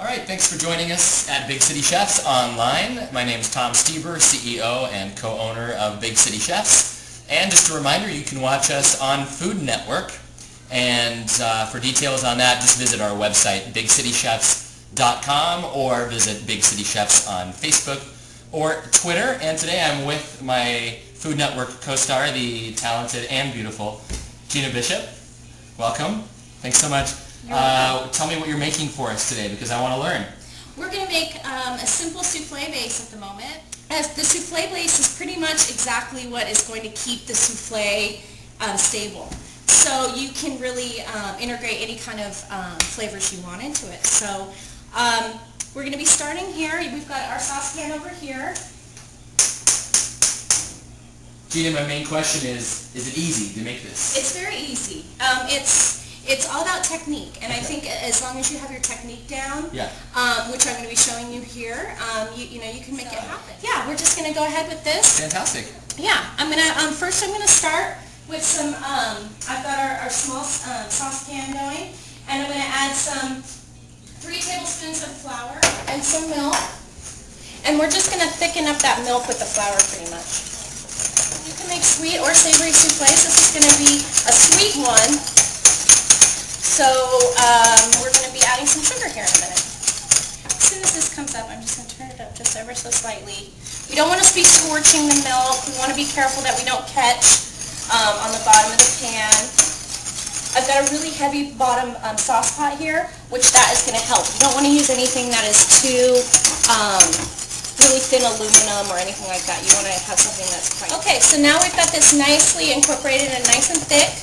All right, thanks for joining us at Big City Chefs Online. My name is Tom Stieber, CEO and co-owner of Big City Chefs. And just a reminder, you can watch us on Food Network. And for details on that, just visit our website, bigcitychefs.com, or visit Big City Chefs on Facebook or Twitter. And today I'm with my Food Network co-star, the talented and beautiful Gina Bishop. Welcome. Thanks so much. Tell me what you're making for us today, because I want to learn. We're going to make a simple souffle base at the moment. The souffle base is pretty much exactly what is going to keep the souffle stable. So you can really integrate any kind of flavors you want into it. So we're going to be starting here. We've got our saucepan over here. Gina, my main question is it easy to make this? It's very easy. It's all about technique, and I think as long as you have your technique down, which I'm going to be showing you here, you can make it happen. Yeah, we're just going to go ahead with this. Fantastic. Yeah, I'm going to first I'm going to start with some. I've got our small saucepan going, and I'm going to add some 3 tablespoons of flour and some milk, and we're just going to thicken up that milk with the flour pretty much. You can make sweet or savory souffles. This is going to be a sweet one. So we're going to be adding some sugar here in a minute. As soon as this comes up, I'm just going to turn it up just ever so slightly. We don't want to be scorching the milk. We want to be careful that we don't catch on the bottom of the pan. I've got a really heavy bottom sauce pot here, which that is going to help. You don't want to use anything that is too really thin aluminum or anything like that. You want to have something that's quite... Okay, so now we've got this nicely incorporated and nice and thick.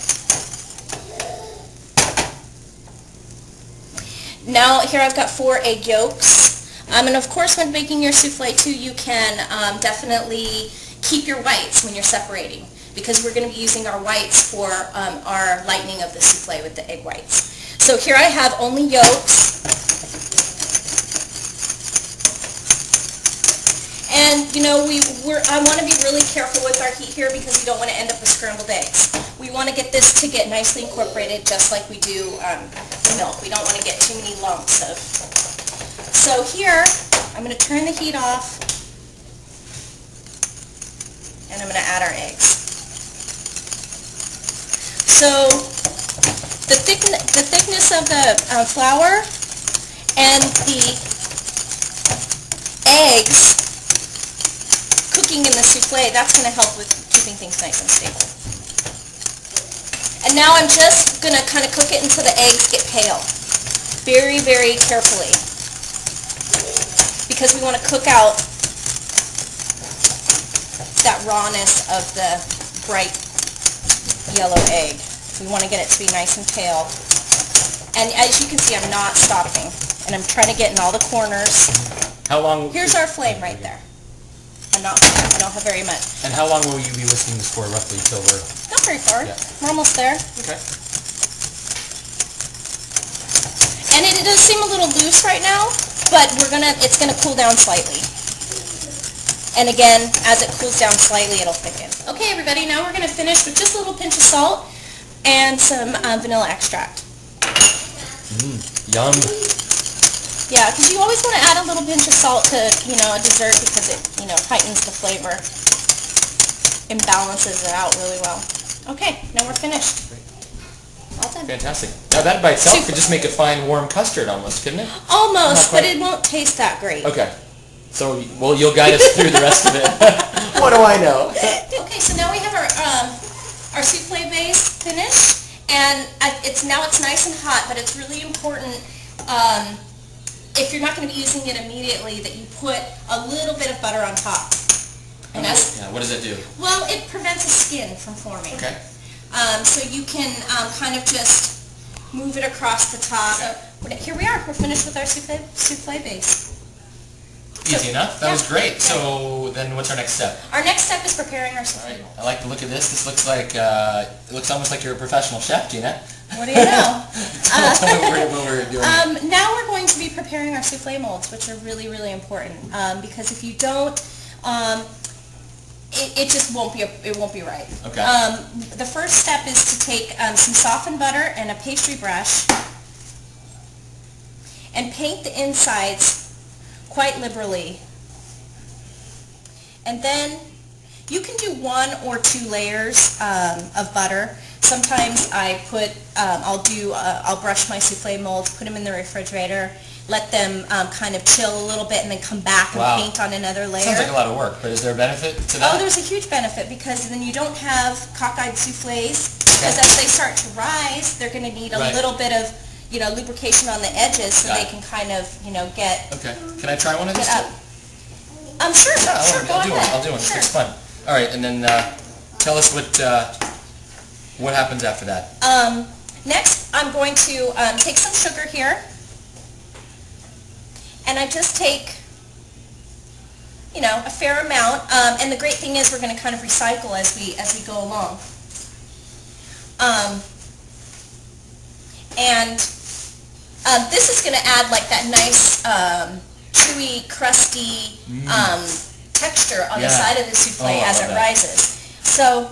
Now here I've got 4 egg yolks, and of course when making your souffle too, you can definitely keep your whites when you're separating, because we're going to be using our whites for our lightening of the souffle with the egg whites. So here I have only yolks, and I want to be really careful with our heat here because we don't want to end up with scrambled eggs. We want to get this to get nicely incorporated just like we do milk. We don't want to get too many lumps of. So here, I'm going to turn the heat off, and I'm going to add our eggs. So the thickness of the flour and the eggs cooking in the souffle, that's going to help with keeping things nice and stable. And now I'm just going to kind of cook it until the eggs get pale. Very, very carefully. Because we want to cook out that rawness of the bright yellow egg. We want to get it to be nice and pale. And as you can see, I'm not stopping. And I'm trying to get in all the corners. How long? Here's our flame right there. I don't have very much. And how long will you be whisking this for, roughly, till we're... Not very far. Yeah. We're almost there. Okay. And it does seem a little loose right now, but it's gonna cool down slightly. And again, as it cools down slightly, it'll thicken. Okay, everybody, now we're gonna finish with just a little pinch of salt and some vanilla extract. Yum. Yeah, because you always want to add a little pinch of salt to, a dessert because it, heightens the flavor and balances it out really well. Okay, now we're finished. All done. Fantastic. Now that by itself could just make a fine warm custard almost, couldn't it? Almost, but it won't taste that great. Okay. So, well, you'll guide us through the rest of it. What do I know? Okay, so now we have our souffle base finished, and it's nice and hot, but it's really important if you're not going to be using it immediately, that you put a little bit of butter on top. And what does that do? Well, it prevents the skin from forming. Okay. So you can kind of just move it across the top. Okay. So here we are. We're finished with our souffle base. Easy enough. That was great. So then what's our next step? Our next step is preparing our souffle. All right. I like the look of this. This looks like, it looks almost like you're a professional chef, Gina. What do you know? Tell me what we're doing. Now we're going to be preparing our souffle molds, which are really, really important. Because if you don't, it just won't be right. Okay. The first step is to take some softened butter and a pastry brush, and paint the insides quite liberally. And then you can do 1 or 2 layers of butter. Sometimes I put, I'll brush my souffle molds, put them in the refrigerator, let them kind of chill a little bit, and then come back and paint on another layer. Sounds like a lot of work, but is there a benefit to that? Oh, there's a huge benefit, because then you don't have cockeyed souffles, because as they start to rise, they're going to need a little bit of, lubrication on the edges, so they can kind of, get. Okay. Can I try one of these too? Sure. Sure. Go ahead. I'll do one. Sure. It's fun. All right, and then tell us what happens after that. Next, I'm going to take some sugar here, and I just take, a fair amount. And the great thing is we're going to kind of recycle as we go along. And this is going to add like that nice chewy, crusty texture on the side of the souffle as it rises. So,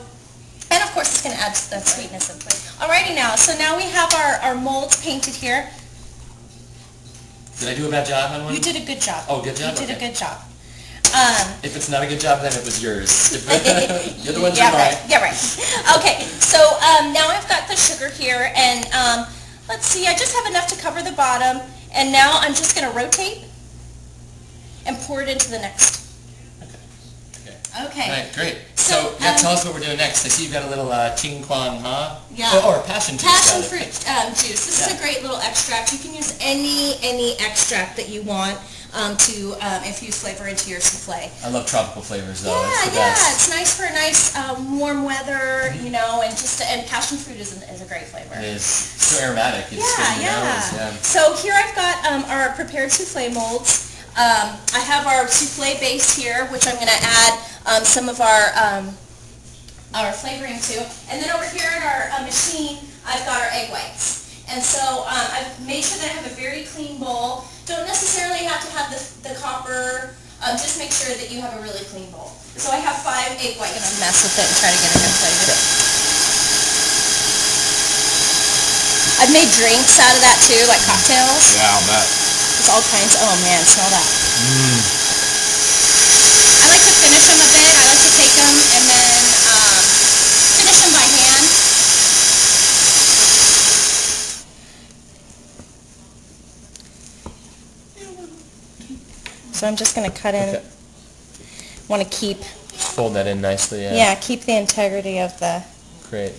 and of course it's going to add that sweetness and flavor. Alrighty now, so now we have our molds painted here. Did I do a bad job on one? You did a good job. Oh, good job? You did a good job. If it's not a good job, then it was yours. You're the one who's right. Yeah, right. Okay, so now I've got the sugar here, and let's see, I just have enough to cover the bottom, and now I'm just going to rotate and pour it into the next. Okay. All right, great. So, tell us what we're doing next. I see you've got a little Ting Kwang Ha. Yeah. Or passion juice. Passion fruit juice. This is a great little extract. You can use any extract that you want to infuse flavor into your souffle. I love tropical flavors, though. Yeah, it's nice for a nice warm weather, and passion fruit is a great flavor. It is so aromatic. It's So here I've got our prepared souffle molds. I have our souffle base here, which I'm going to add some of our flavoring to. And then over here in our machine, I've got our egg whites. And so I've made sure that I have a very clean bowl. Don't necessarily have to have the copper. Just make sure that you have a really clean bowl. So I have 5 egg whites. I'm going to mess with it and try to get a good flavor. I've made drinks out of that too, like cocktails. Yeah, I'll bet. There's all kinds. Oh man, smell that. I like to finish them a bit. I like to take them and then finish them by hand. So I'm just going to cut in. Want to keep. Fold that in nicely. Yeah. Yeah, keep the integrity of the. Great.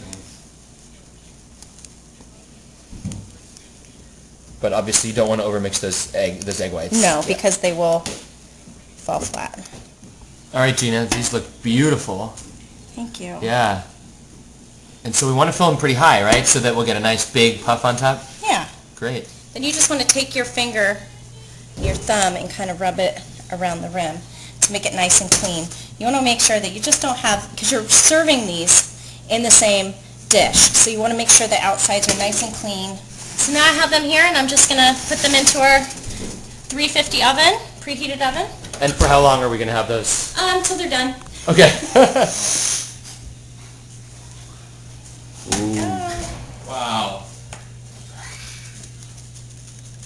But obviously you don't want to overmix those egg whites. No, because they will fall flat. All right, Gina, these look beautiful. Thank you. Yeah. And so we want to fill them pretty high, right? So that we'll get a nice big puff on top? Yeah. Great. Then you just want to take your finger, your thumb, and kind of rub it around the rim to make it nice and clean. You want to make sure that you just don't have, because you're serving these in the same dish. So you want to make sure the outsides are nice and clean. So now I have them here, and I'm just going to put them into our 350 oven, preheated oven. And for how long are we going to have those? Until they're done. Okay. Ooh. Wow.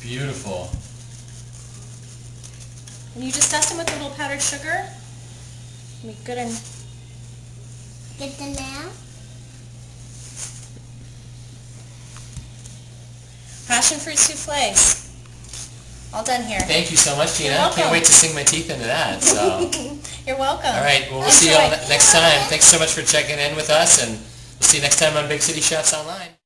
Beautiful. And you just dust them with a little powdered sugar. Be good and Get them now. passion fruit souffles. All done here. Thank you so much, Gina. You're welcome. Can't wait to sink my teeth into that. So. You're welcome. All right. Well, we'll see you all next time. Thanks so much for checking in with us, and we'll see you next time on Big City Chefs Online.